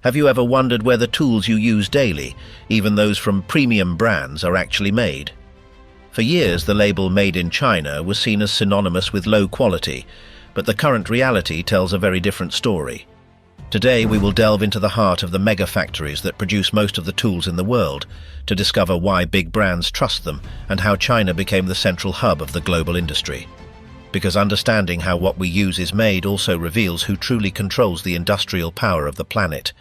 Have you ever wondered where the tools you use daily, even those from premium brands, are actually made? For years, the label "Made in China" was seen as synonymous with low quality, but the current reality tells a very different story. Today, we will delve into the heart of the megafactories that produce most of the tools in the world to discover why big brands trust them and how China became the central hub of the global industry. Because understanding how what we use is made also reveals who truly controls the industrial power of the planet.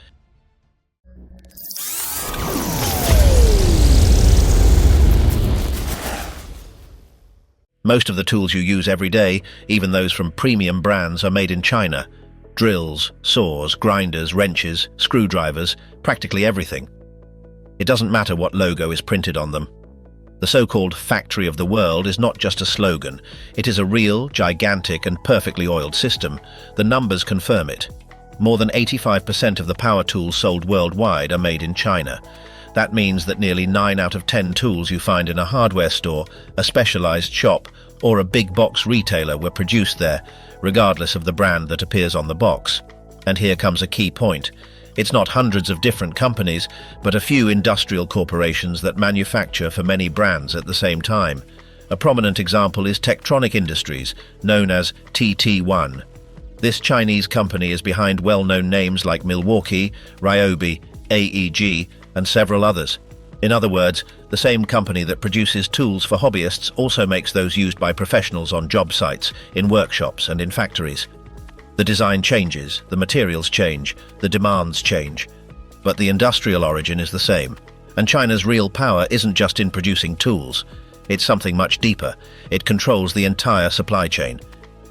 Most of the tools you use every day, even those from premium brands, are made in China. Drills, saws, grinders, wrenches, screwdrivers, practically everything. It doesn't matter what logo is printed on them. The so-called factory of the world is not just a slogan. It is a real, gigantic and perfectly oiled system. The numbers confirm it. More than 85% of the power tools sold worldwide are made in China. That means that nearly 9 out of 10 tools you find in a hardware store, a specialized shop, or a big box retailer were produced there, regardless of the brand that appears on the box. And here comes a key point. It's not hundreds of different companies, but a few industrial corporations that manufacture for many brands at the same time. A prominent example is Tektronix Industries, known as TT1. This Chinese company is behind well-known names like Milwaukee, Ryobi, AEG, and several others. In other words, the same company that produces tools for hobbyists also makes those used by professionals on job sites, in workshops and in factories. The design changes, the materials change, the demands change, but the industrial origin is the same. And China's real power isn't just in producing tools. It's something much deeper. It controls the entire supply chain.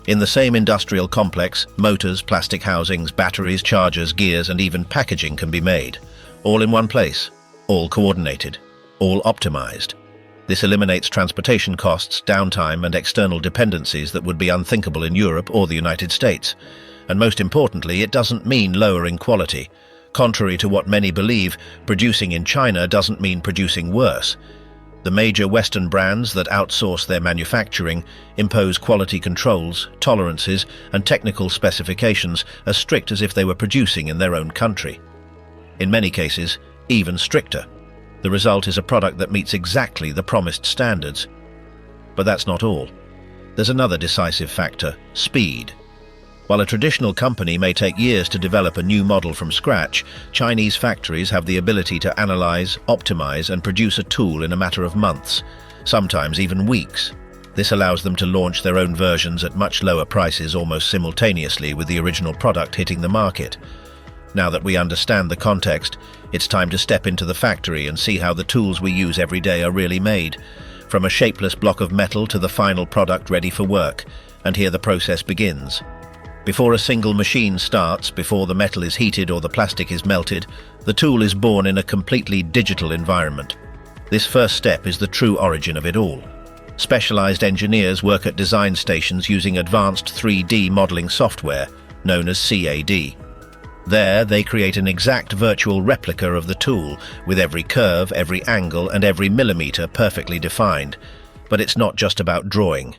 In the same industrial complex, motors, plastic housings, batteries, chargers, gears, and even packaging can be made. All in one place, all coordinated, all optimized. This eliminates transportation costs, downtime, and external dependencies that would be unthinkable in Europe or the United States. And most importantly, it doesn't mean lowering quality. Contrary to what many believe, producing in China doesn't mean producing worse. The major Western brands that outsource their manufacturing impose quality controls, tolerances, and technical specifications as strict as if they were producing in their own country. In many cases, even stricter. The result is a product that meets exactly the promised standards. But that's not all. There's another decisive factor: speed. While a traditional company may take years to develop a new model from scratch, Chinese factories have the ability to analyze, optimize, and produce a tool in a matter of months, sometimes even weeks. This allows them to launch their own versions at much lower prices almost simultaneously with the original product hitting the market. Now that we understand the context, it's time to step into the factory and see how the tools we use every day are really made, from a shapeless block of metal to the final product ready for work. And here the process begins. Before a single machine starts, before the metal is heated or the plastic is melted, the tool is born in a completely digital environment. This first step is the true origin of it all. Specialized engineers work at design stations using advanced 3D modeling software, known as CAD. There, they create an exact virtual replica of the tool, with every curve, every angle, and every millimeter perfectly defined. But it's not just about drawing.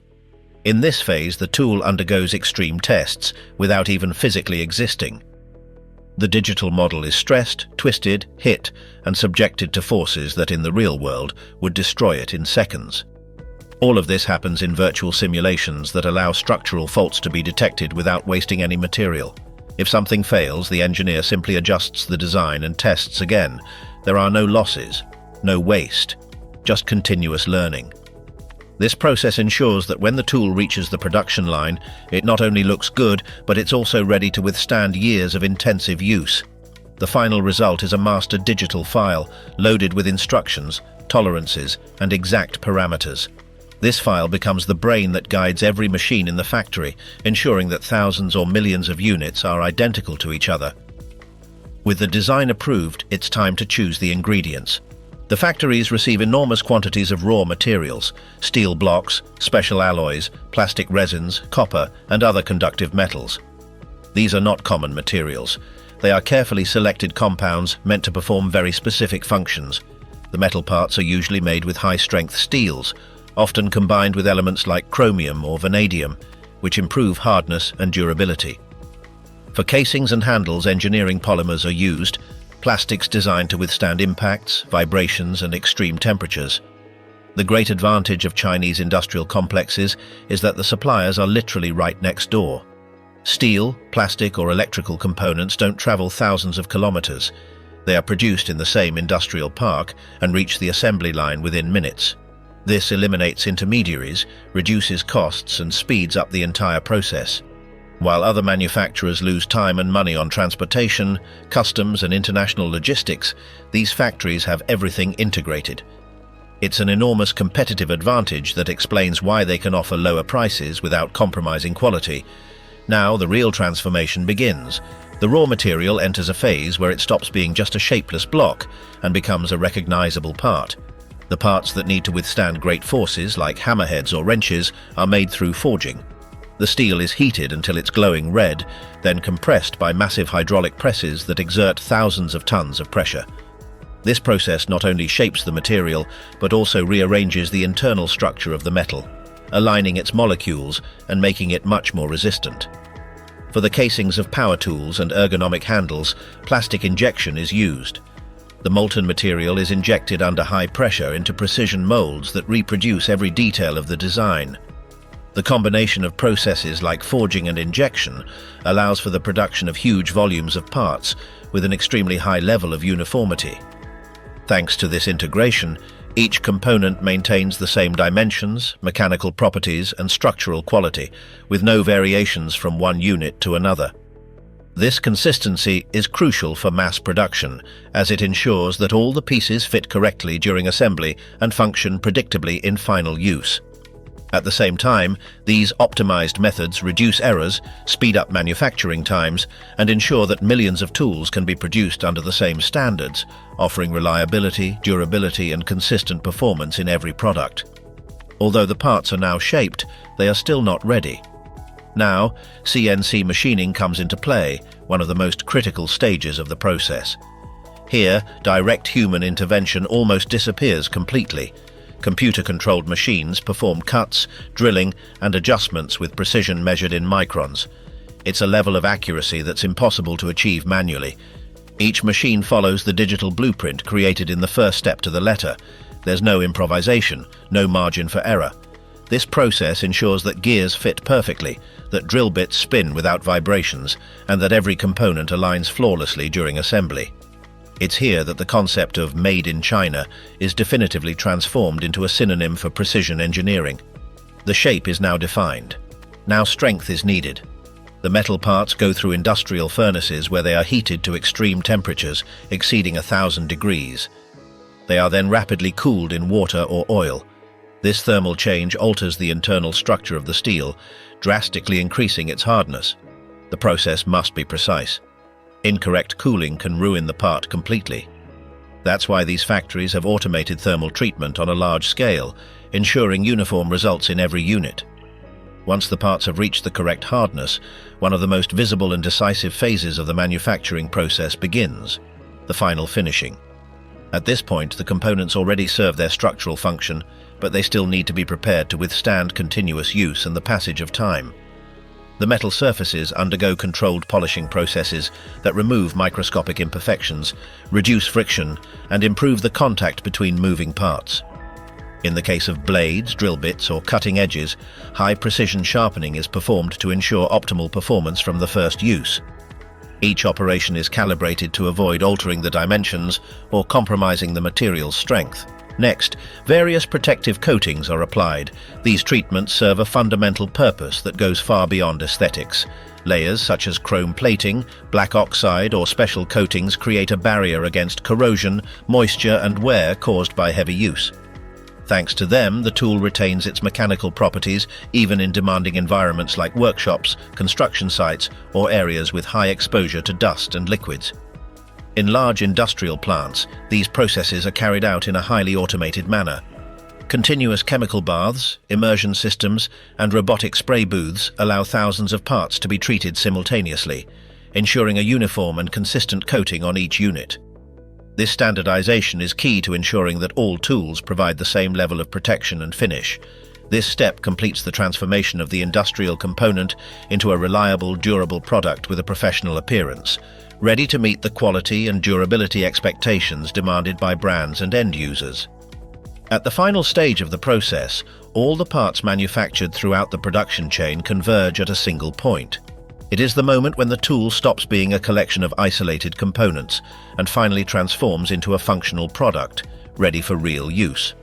In this phase, the tool undergoes extreme tests, without even physically existing. The digital model is stressed, twisted, hit, and subjected to forces that in the real world would destroy it in seconds. All of this happens in virtual simulations that allow structural faults to be detected without wasting any material. If something fails, the engineer simply adjusts the design and tests again. There are no losses, no waste, just continuous learning. This process ensures that when the tool reaches the production line, it not only looks good, but it's also ready to withstand years of intensive use. The final result is a master digital file, loaded with instructions, tolerances, and exact parameters. This file becomes the brain that guides every machine in the factory, ensuring that thousands or millions of units are identical to each other. With the design approved, it's time to choose the ingredients. The factories receive enormous quantities of raw materials: steel blocks, special alloys, plastic resins, copper, and other conductive metals. These are not common materials. They are carefully selected compounds meant to perform very specific functions. The metal parts are usually made with high-strength steels, often combined with elements like chromium or vanadium, which improve hardness and durability. For casings and handles, engineering polymers are used, plastics designed to withstand impacts, vibrations, and extreme temperatures. The great advantage of Chinese industrial complexes is that the suppliers are literally right next door. Steel, plastic, or electrical components don't travel thousands of kilometers. They are produced in the same industrial park and reach the assembly line within minutes. This eliminates intermediaries, reduces costs, and speeds up the entire process. While other manufacturers lose time and money on transportation, customs, and international logistics, these factories have everything integrated. It's an enormous competitive advantage that explains why they can offer lower prices without compromising quality. Now the real transformation begins. The raw material enters a phase where it stops being just a shapeless block and becomes a recognizable part. The parts that need to withstand great forces, like hammerheads or wrenches, are made through forging. The steel is heated until it's glowing red, then compressed by massive hydraulic presses that exert thousands of tons of pressure. This process not only shapes the material, but also rearranges the internal structure of the metal, aligning its molecules and making it much more resistant. For the casings of power tools and ergonomic handles, plastic injection is used. The molten material is injected under high pressure into precision molds that reproduce every detail of the design. The combination of processes like forging and injection allows for the production of huge volumes of parts with an extremely high level of uniformity. Thanks to this integration, each component maintains the same dimensions, mechanical properties, and structural quality, with no variations from one unit to another. This consistency is crucial for mass production, as it ensures that all the pieces fit correctly during assembly and function predictably in final use. At the same time, these optimized methods reduce errors, speed up manufacturing times, and ensure that millions of tools can be produced under the same standards, offering reliability, durability, and consistent performance in every product. Although the parts are now shaped, they are still not ready. Now, CNC machining comes into play, one of the most critical stages of the process. Here, direct human intervention almost disappears completely. Computer-controlled machines perform cuts, drilling, and adjustments with precision measured in microns. It's a level of accuracy that's impossible to achieve manually. Each machine follows the digital blueprint created in the first step to the letter. There's no improvisation, no margin for error. This process ensures that gears fit perfectly, that drill bits spin without vibrations, and that every component aligns flawlessly during assembly. It's here that the concept of "made in China" is definitively transformed into a synonym for precision engineering. The shape is now defined. Now strength is needed. The metal parts go through industrial furnaces where they are heated to extreme temperatures, exceeding 1,000 degrees. They are then rapidly cooled in water or oil. This thermal change alters the internal structure of the steel, drastically increasing its hardness. The process must be precise. Incorrect cooling can ruin the part completely. That's why these factories have automated thermal treatment on a large scale, ensuring uniform results in every unit. Once the parts have reached the correct hardness, one of the most visible and decisive phases of the manufacturing process begins: the final finishing. At this point, the components already serve their structural function, but they still need to be prepared to withstand continuous use and the passage of time. The metal surfaces undergo controlled polishing processes that remove microscopic imperfections, reduce friction, and improve the contact between moving parts. In the case of blades, drill bits, or cutting edges, high-precision sharpening is performed to ensure optimal performance from the first use. Each operation is calibrated to avoid altering the dimensions or compromising the material's strength. Next, various protective coatings are applied. These treatments serve a fundamental purpose that goes far beyond aesthetics. Layers such as chrome plating, black oxide, or special coatings create a barrier against corrosion, moisture, and wear caused by heavy use. Thanks to them, the tool retains its mechanical properties even in demanding environments like workshops, construction sites, or areas with high exposure to dust and liquids. In large industrial plants, these processes are carried out in a highly automated manner. Continuous chemical baths, immersion systems, and robotic spray booths allow thousands of parts to be treated simultaneously, ensuring a uniform and consistent coating on each unit. This standardization is key to ensuring that all tools provide the same level of protection and finish. This step completes the transformation of the industrial component into a reliable, durable product with a professional appearance, ready to meet the quality and durability expectations demanded by brands and end users. At the final stage of the process, all the parts manufactured throughout the production chain converge at a single point. It is the moment when the tool stops being a collection of isolated components and finally transforms into a functional product, ready for real use.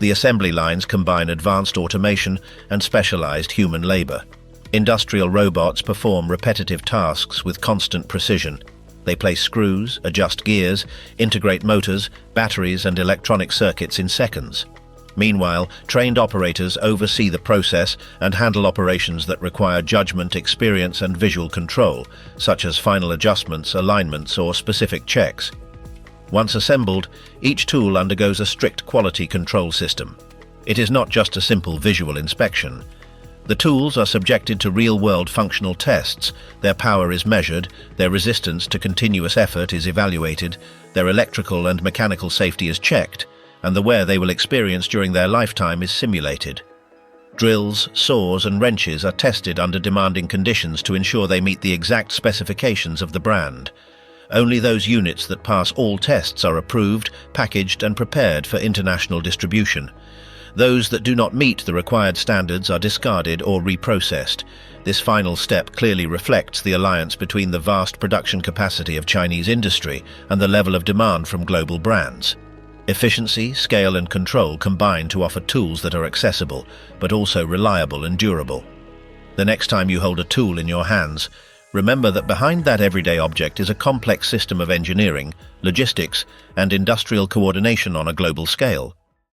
The assembly lines combine advanced automation and specialized human labor. Industrial robots perform repetitive tasks with constant precision. They place screws, adjust gears, integrate motors, batteries, and electronic circuits in seconds. Meanwhile, trained operators oversee the process and handle operations that require judgment, experience, and visual control, such as final adjustments, alignments, or specific checks. Once assembled, each tool undergoes a strict quality control system. It is not just a simple visual inspection. The tools are subjected to real-world functional tests. Their power is measured, their resistance to continuous effort is evaluated, their electrical and mechanical safety is checked, and the wear they will experience during their lifetime is simulated. Drills, saws, and wrenches are tested under demanding conditions to ensure they meet the exact specifications of the brand. Only those units that pass all tests are approved, packaged, and prepared for international distribution. Those that do not meet the required standards are discarded or reprocessed. This final step clearly reflects the alliance between the vast production capacity of Chinese industry and the level of demand from global brands. Efficiency, scale, and control combine to offer tools that are accessible, but also reliable and durable. The next time you hold a tool in your hands, remember that behind that everyday object is a complex system of engineering, logistics, and industrial coordination on a global scale.